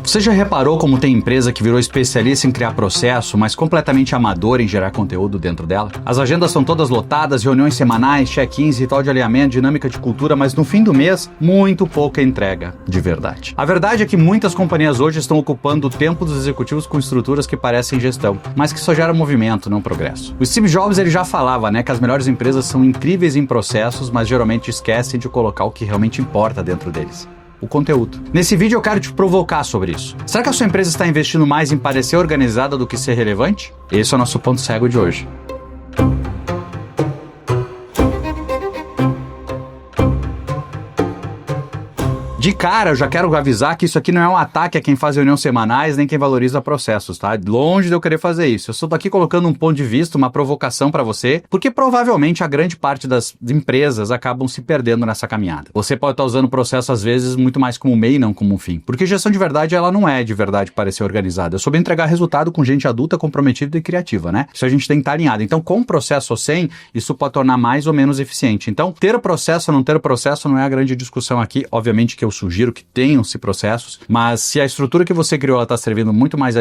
Você já reparou como tem empresa que virou especialista em criar processo, mas completamente amador em gerar conteúdo dentro dela? As agendas são todas lotadas, reuniões semanais, check-ins, ritual de alinhamento, dinâmica de cultura, mas no fim do mês, muito pouca entrega de verdade. A verdade é que muitas companhias hoje estão ocupando o tempo dos executivos com estruturas que parecem gestão, mas que só geram movimento, não progresso. O Steve Jobs ele já falava, que as melhores empresas são incríveis em processos, mas geralmente esquecem de colocar o que realmente importa dentro deles. O conteúdo. Nesse vídeo eu quero te provocar sobre isso. Será que a sua empresa está investindo mais em parecer organizada do que ser relevante? Esse é o nosso ponto cego de hoje. De cara, eu já quero avisar que isso aqui não é um ataque a quem faz reuniões semanais, nem quem valoriza processos, tá? Longe de eu querer fazer isso. Eu só tô aqui colocando um ponto de vista, uma provocação para você, porque provavelmente a grande parte das empresas acabam se perdendo nessa caminhada. Você pode estar usando o processo, às vezes, muito mais como meio e não como um fim. Porque gestão de verdade, ela não é de verdade parecer organizada. É sobre entregar resultado com gente adulta, comprometida e criativa, né? Isso a gente tem que estar alinhado. Então, com o processo ou sem, isso pode tornar mais ou menos eficiente. Então, ter o processo ou não ter o processo não é a grande discussão aqui. Obviamente que eu sugiro que tenham-se processos, mas se a estrutura que você criou está servindo muito mais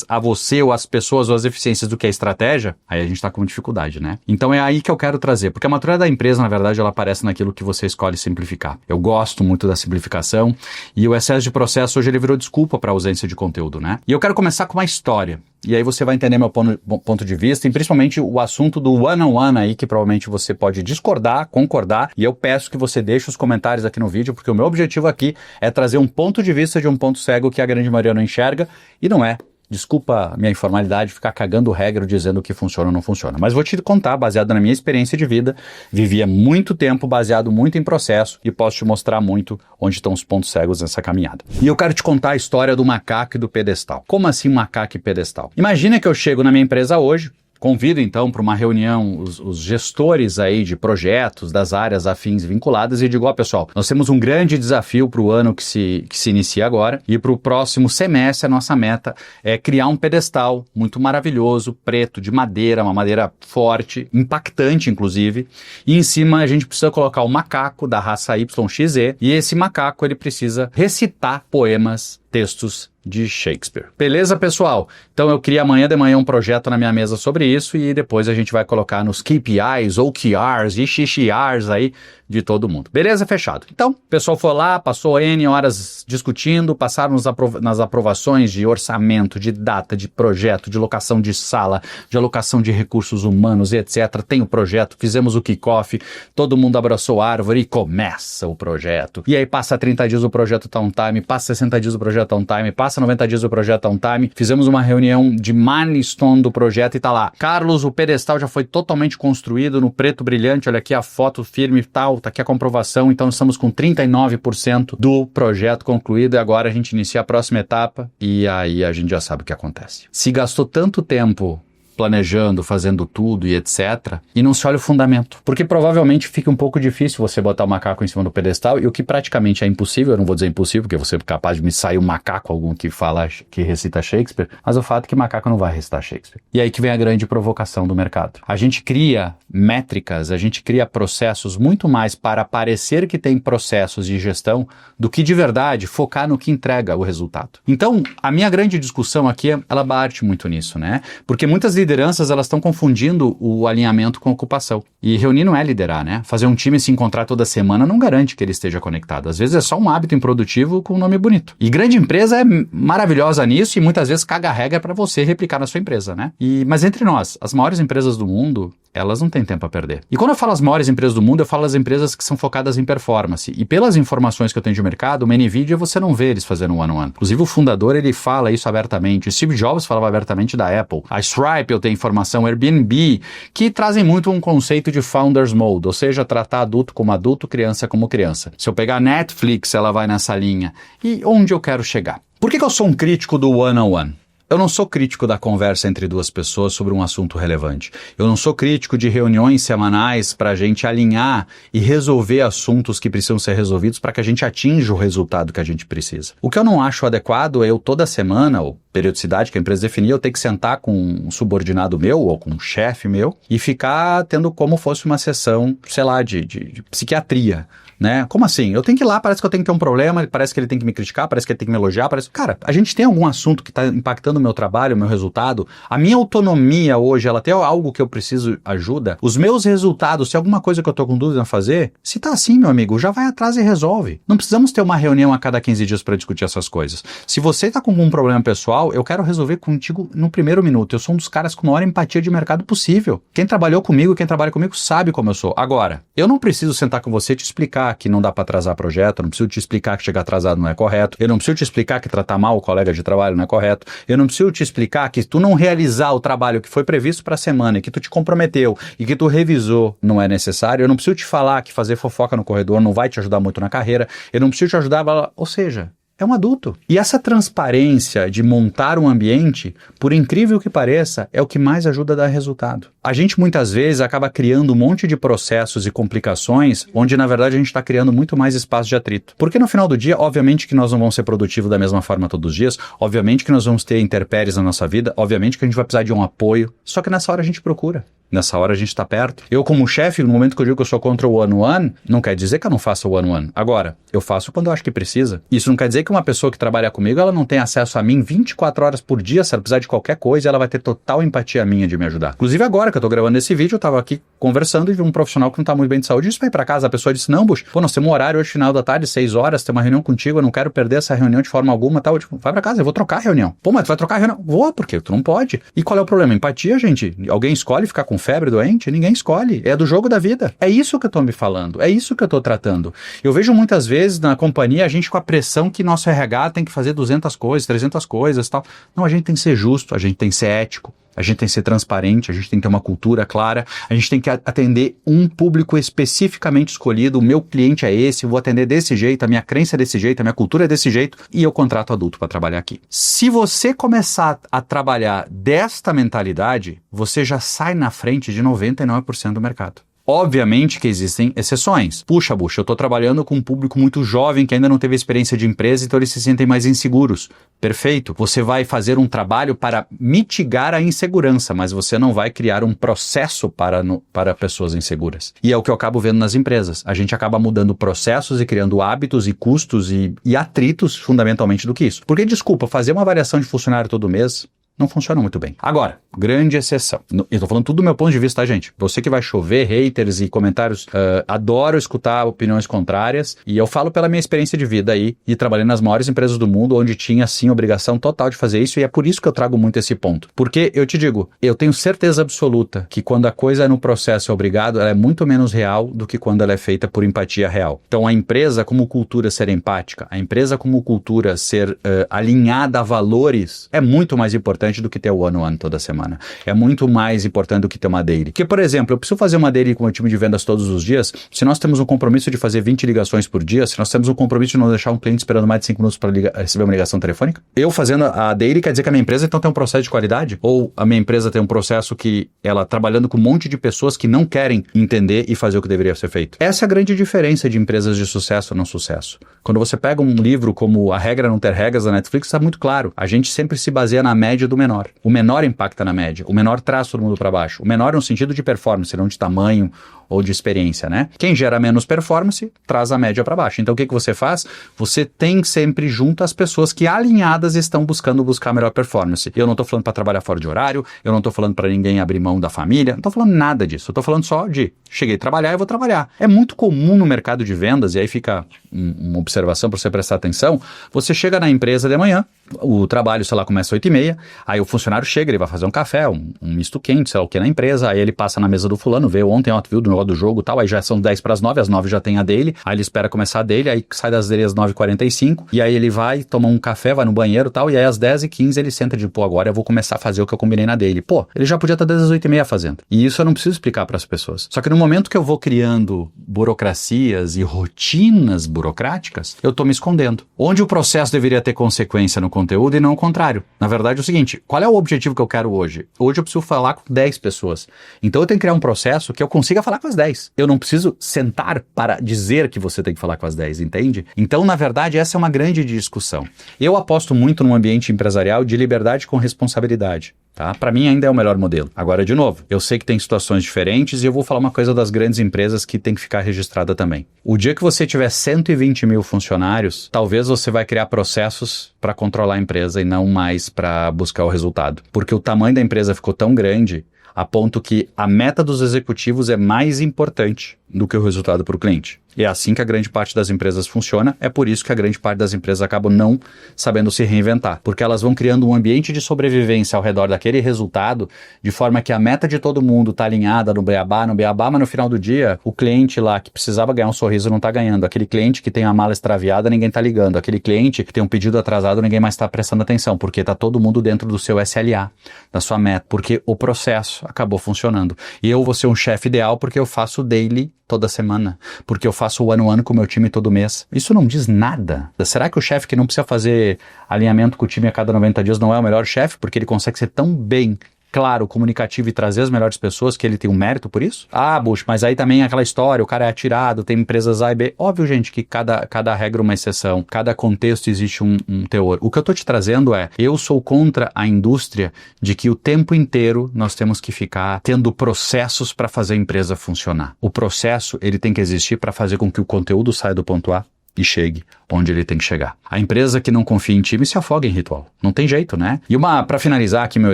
a você ou às pessoas ou às eficiências do que a estratégia, aí a gente está com dificuldade, né? Então é aí que eu quero trazer, porque a maturidade da empresa, na verdade, ela aparece naquilo que você escolhe simplificar. Eu gosto muito da simplificação e o excesso de processo hoje ele virou desculpa para a ausência de conteúdo, né? E eu quero começar com uma história. E aí você vai entender meu ponto de vista e principalmente o assunto do one-on-one aí, que provavelmente você pode discordar, concordar, e eu peço que você deixe os comentários aqui no vídeo, porque o meu objetivo aqui é trazer um ponto de vista de um ponto cego que a grande maioria não enxerga, e não é. Desculpa a minha informalidade, ficar cagando regra dizendo o que funciona ou não funciona. Mas vou te contar, baseado na minha experiência de vida, vivi há muito tempo baseado muito em processo e posso te mostrar muito onde estão os pontos cegos nessa caminhada. E eu quero te contar a história do macaco e do pedestal. Como assim macaco e pedestal? Imagina que eu chego na minha empresa hoje, convido então para uma reunião os gestores aí de projetos das áreas afins vinculadas e digo, ó pessoal, nós temos um grande desafio para o ano que se inicia agora e para o próximo semestre a nossa meta é criar um pedestal muito maravilhoso, preto, de madeira, uma madeira forte, impactante inclusive, e em cima a gente precisa colocar o macaco da raça YXZ e esse macaco ele precisa recitar poemas, textos de Shakespeare. Beleza, pessoal? Então eu criei amanhã de manhã um projeto na minha mesa sobre isso e depois a gente vai colocar nos KPIs, OKRs e XXRs aí de todo mundo. Beleza? Fechado. Então, o pessoal foi lá, passou N horas discutindo, passaram nas aprovações de orçamento, de data, de projeto, de locação de sala, de alocação de recursos humanos e etc. Tem o projeto, fizemos o kickoff, todo mundo abraçou a árvore e começa o projeto. E aí passa 30 dias o projeto tá on time, passa 60 dias o projeto tá on time, passa 90 dias o projeto tá on time, fizemos uma reunião de milestone do projeto e tá lá. Carlos, o pedestal já foi totalmente construído no preto brilhante, olha aqui a foto firme e tal, tá aqui a comprovação, então estamos com 39% do projeto concluído e agora a gente inicia a próxima etapa e aí a gente já sabe o que acontece. Se gastou tanto tempo planejando, fazendo tudo e etc. E não se olha o fundamento. Porque provavelmente fica um pouco difícil você botar o macaco em cima do pedestal e o que praticamente é impossível, eu não vou dizer impossível, porque você é capaz de me sair um macaco algum que fala, que recita Shakespeare, mas o fato é que macaco não vai recitar Shakespeare. E aí que vem a grande provocação do mercado. A gente cria métricas, a gente cria processos muito mais para parecer que tem processos de gestão do que de verdade focar no que entrega o resultado. Então, a minha grande discussão aqui, ela bate muito nisso, né? Porque muitas lideranças, elas estão confundindo o alinhamento com a ocupação. E reunir não é liderar, né? Fazer um time se encontrar toda semana não garante que ele esteja conectado. Às vezes é só um hábito improdutivo com um nome bonito. E grande empresa é maravilhosa nisso e muitas vezes caga a regra para você replicar na sua empresa, né? Mas entre nós, as maiores empresas do mundo, elas não têm tempo a perder. E quando eu falo as maiores empresas do mundo, eu falo as empresas que são focadas em performance. E pelas informações que eu tenho de mercado, uma NVIDIA você não vê eles fazendo one-on-one. Inclusive o fundador, ele fala isso abertamente. Steve Jobs falava abertamente da Apple. A Stripe, eu tenho informação, Airbnb, que trazem muito um conceito de Founders Mode, ou seja, tratar adulto como adulto, criança como criança. Se eu pegar a Netflix, ela vai nessa linha. E onde eu quero chegar? Por que eu sou um crítico do one-on-one? Eu não sou crítico da conversa entre duas pessoas sobre um assunto relevante. Eu não sou crítico de reuniões semanais para a gente alinhar e resolver assuntos que precisam ser resolvidos para que a gente atinja o resultado que a gente precisa. O que eu não acho adequado é eu toda semana, ou periodicidade que a empresa definir, eu ter que sentar com um subordinado meu ou com um chefe meu e ficar tendo como fosse uma sessão, sei lá, de psiquiatria. né? Como assim? Eu tenho que ir lá, parece que eu tenho que ter um problema, parece que ele tem que me criticar, parece que ele tem que me elogiar, parece... Cara, a gente tem algum assunto que está impactando o meu trabalho, o meu resultado, a minha autonomia hoje, ela tem algo que eu preciso ajuda, os meus resultados, se alguma coisa que eu tô com dúvida a fazer, se tá assim, meu amigo, já vai atrás e resolve. Não precisamos ter uma reunião a cada 15 dias para discutir essas coisas. Se você tá com algum problema pessoal, eu quero resolver contigo no primeiro minuto. Eu sou um dos caras com a maior empatia de mercado possível. Quem trabalhou comigo, quem trabalha comigo sabe como eu sou. Agora, eu não preciso sentar com você e te explicar que não dá para atrasar projeto, eu não preciso te explicar que chegar atrasado não é correto, eu não preciso te explicar que tratar mal o colega de trabalho não é correto, eu não preciso te explicar que tu não realizar o trabalho que foi previsto para a semana e que tu te comprometeu e que tu revisou não é necessário, eu não preciso te falar que fazer fofoca no corredor não vai te ajudar muito na carreira, eu não preciso te ajudar, ou seja... É um adulto. E essa transparência de montar um ambiente, por incrível que pareça, é o que mais ajuda a dar resultado. A gente muitas vezes acaba criando um monte de processos e complicações, onde na verdade a gente está criando muito mais espaço de atrito. Porque no final do dia, obviamente que nós não vamos ser produtivos da mesma forma todos os dias, obviamente que nós vamos ter intempéries na nossa vida, obviamente que a gente vai precisar de um apoio, só que nessa hora a gente procura. Nessa hora a gente está perto. Eu, como chefe, no momento que eu digo que eu sou contra o one-on-one, não quer dizer que eu não faça o one-on-one. Agora, eu faço quando eu acho que precisa. Isso não quer dizer que uma pessoa que trabalha comigo, ela não tem acesso a mim 24 horas por dia, se ela precisar de qualquer coisa, ela vai ter total empatia minha de me ajudar. Inclusive agora que eu tô gravando esse vídeo, eu tava aqui conversando e vi um profissional que não tá muito bem de saúde, disse pra ir pra casa. A pessoa disse, não, Bush, pô, nós temos um horário hoje, final da tarde, 6 horas, tem uma reunião contigo, eu não quero perder essa reunião de forma alguma, tal. Eu, tipo, vai pra casa, eu vou trocar a reunião. Pô, mas tu vai trocar a reunião? Vou, porque tu não pode. E qual é o problema? Empatia, gente. Alguém escolhe ficar com febre doente? Ninguém escolhe. É do jogo da vida. É isso que eu tô me falando. É isso que eu tô tratando. Eu vejo muitas vezes na companhia a gente com a pressão que nosso RH tem que fazer 200 coisas, 300 coisas e tal. Não, a gente tem que ser justo, a gente tem que ser ético. A gente tem que ser transparente, a gente tem que ter uma cultura clara, a gente tem que atender um público especificamente escolhido, o meu cliente é esse, eu vou atender desse jeito, a minha crença é desse jeito, a minha cultura é desse jeito e eu contrato adulto para trabalhar aqui. Se você começar a trabalhar desta mentalidade, você já sai na frente de 99% do mercado. Obviamente que existem exceções. Puxa, eu tô trabalhando com um público muito jovem que ainda não teve experiência de empresa, então eles se sentem mais inseguros. Perfeito. Você vai fazer um trabalho para mitigar a insegurança, mas você não vai criar um processo para pessoas inseguras. E é o que eu acabo vendo nas empresas. A gente acaba mudando processos e criando hábitos e custos e atritos fundamentalmente do que isso. Porque, desculpa, fazer uma avaliação de funcionário todo mês não funciona muito bem. Agora, grande exceção. Eu tô falando tudo do meu ponto de vista, tá, gente? Você que vai chover haters e comentários, adoro escutar opiniões contrárias, e eu falo pela minha experiência de vida aí, e trabalhei nas maiores empresas do mundo, onde tinha, sim, obrigação total de fazer isso, e é por isso que eu trago muito esse ponto. Porque, eu te digo, eu tenho certeza absoluta que quando a coisa é no processo é obrigado, ela é muito menos real do que quando ela é feita por empatia real. Então, a empresa como cultura ser empática, a empresa como cultura ser alinhada a valores, é muito mais importante do que ter o one-on-one toda semana. É muito mais importante do que ter uma daily. Porque, por exemplo, eu preciso fazer uma daily com o meu time de vendas todos os dias. Se nós temos um compromisso de fazer 20 ligações por dia, se nós temos um compromisso de não deixar um cliente esperando mais de 5 minutos para receber uma ligação telefônica, eu fazendo a daily quer dizer que a minha empresa então tem um processo de qualidade? Ou a minha empresa tem um processo que ela trabalhando com um monte de pessoas que não querem entender e fazer o que deveria ser feito? Essa é a grande diferença de empresas de sucesso ou não sucesso. Quando você pega um livro como A Regra Não Ter Regras da Netflix, está muito claro. A gente sempre se baseia na média do menor. O menor impacta na média. O menor traz todo mundo para baixo. O menor no sentido de performance, não de tamanho ou de experiência, né? Quem gera menos performance, traz a média para baixo. Então, o que você faz? Você tem sempre junto as pessoas que alinhadas estão buscar melhor performance. Eu não estou falando para trabalhar fora de horário, eu não estou falando para ninguém abrir mão da família, não estou falando nada disso. Eu estou falando só de cheguei a trabalhar, eu vou trabalhar. É muito comum no mercado de vendas, e aí fica uma observação para você prestar atenção, você chega na empresa de manhã, o trabalho, sei lá, começa às 8h30, aí o funcionário chega, ele vai fazer um café, um misto quente, sei lá o que na empresa, aí ele passa na mesa do fulano, veio ontem, viu do negócio do jogo e tal, aí já são 10:50, às 9 já tem a dele, aí ele espera começar a dele, aí sai das dele às 9h45, e aí ele vai, toma um café, vai no banheiro e tal, e aí às 10h15 ele senta de, pô, agora eu vou começar a fazer o que eu combinei na dele. Pô, ele já podia estar desde as 8h30 fazendo. E isso eu não preciso explicar para as pessoas. Só que no momento que eu vou criando burocracias e rotinas burocráticas, eu tô me escondendo. Onde o processo deveria ter consequência no conteúdo e não o contrário. Na verdade é o seguinte, qual é o objetivo que eu quero hoje? Hoje eu preciso falar com 10 pessoas. Então eu tenho que criar um processo que eu consiga falar com as 10. Eu não preciso sentar para dizer que você tem que falar com as 10, entende? Então, na verdade, essa é uma grande discussão. Eu aposto muito num ambiente empresarial de liberdade com responsabilidade. Tá? Para mim ainda é o melhor modelo. Agora, de novo, eu sei que tem situações diferentes e eu vou falar uma coisa das grandes empresas que tem que ficar registrada também. O dia que você tiver 120 mil funcionários, talvez você vai criar processos para controlar a empresa e não mais para buscar o resultado. Porque o tamanho da empresa ficou tão grande a ponto que a meta dos executivos é mais importante do que o resultado para o cliente. E é assim que a grande parte das empresas funciona, é por isso que a grande parte das empresas acabam não sabendo se reinventar, porque elas vão criando um ambiente de sobrevivência ao redor daquele resultado, de forma que a meta de todo mundo está alinhada no beabá, mas no final do dia, o cliente lá que precisava ganhar um sorriso não está ganhando, aquele cliente que tem a mala extraviada, ninguém está ligando, aquele cliente que tem um pedido atrasado, ninguém mais está prestando atenção, porque está todo mundo dentro do seu SLA, da sua meta, porque o processo acabou funcionando. E eu vou ser um chefe ideal porque eu faço daily toda semana, porque eu faço one-on-one com o meu time todo mês. Isso não diz nada. Será que o chefe que não precisa fazer alinhamento com o time a cada 90 dias não é o melhor chefe, porque ele consegue ser tão bem claro, comunicativo e trazer as melhores pessoas que ele tem um mérito por isso? Ah, Bush, mas aí também é aquela história, o cara é atirado, tem empresas A e B. Óbvio, gente, que cada regra é uma exceção, cada contexto existe um teor. O que eu tô te trazendo é, eu sou contra a indústria de que o tempo inteiro nós temos que ficar tendo processos para fazer a empresa funcionar. O processo, ele tem que existir para fazer com que o conteúdo saia do ponto A e chegue onde ele tem que chegar. A empresa que não confia em time se afoga em ritual. Não tem jeito, né? E para finalizar aqui meu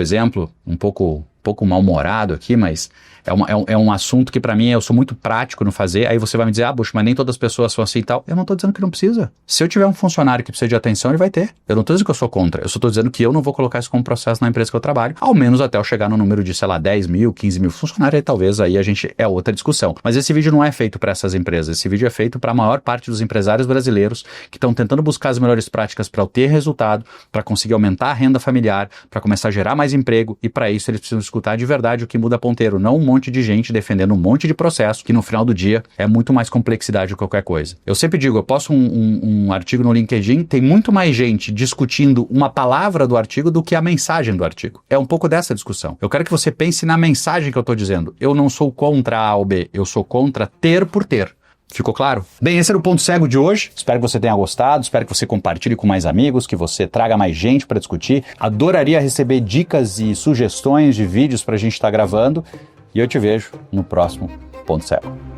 exemplo, um pouco mal-humorado aqui, mas é um assunto que pra mim eu sou muito prático no fazer. Aí você vai me dizer, Bush, mas nem todas as pessoas são assim e tal. Eu não tô dizendo que não precisa. Se eu tiver um funcionário que precisa de atenção, ele vai ter. Eu não tô dizendo que eu sou contra. Eu só tô dizendo que eu não vou colocar isso como processo na empresa que eu trabalho, ao menos até eu chegar no número de, 10 mil, 15 mil funcionários, aí talvez aí a gente é outra discussão. Mas esse vídeo não é feito para essas empresas. Esse vídeo é feito para a maior parte dos empresários brasileiros que estão tentando buscar as melhores práticas para ter resultado, para conseguir aumentar a renda familiar, para começar a gerar mais emprego, e para isso eles precisam escutar de verdade o que muda ponteiro, não um monte de gente defendendo um monte de processo que no final do dia é muito mais complexidade do que qualquer coisa. Eu sempre digo, eu posto um artigo no LinkedIn, tem muito mais gente discutindo uma palavra do artigo do que a mensagem do artigo. É um pouco dessa discussão. Eu quero que você pense na mensagem que eu estou dizendo. Eu não sou contra A ou B, eu sou contra ter por ter. Ficou claro? Bem, esse era o Ponto Cego de hoje. Espero que você tenha gostado, espero que você compartilhe com mais amigos, que você traga mais gente para discutir. Adoraria receber dicas e sugestões de vídeos para a gente estar gravando. E eu te vejo no próximo Ponto Cego.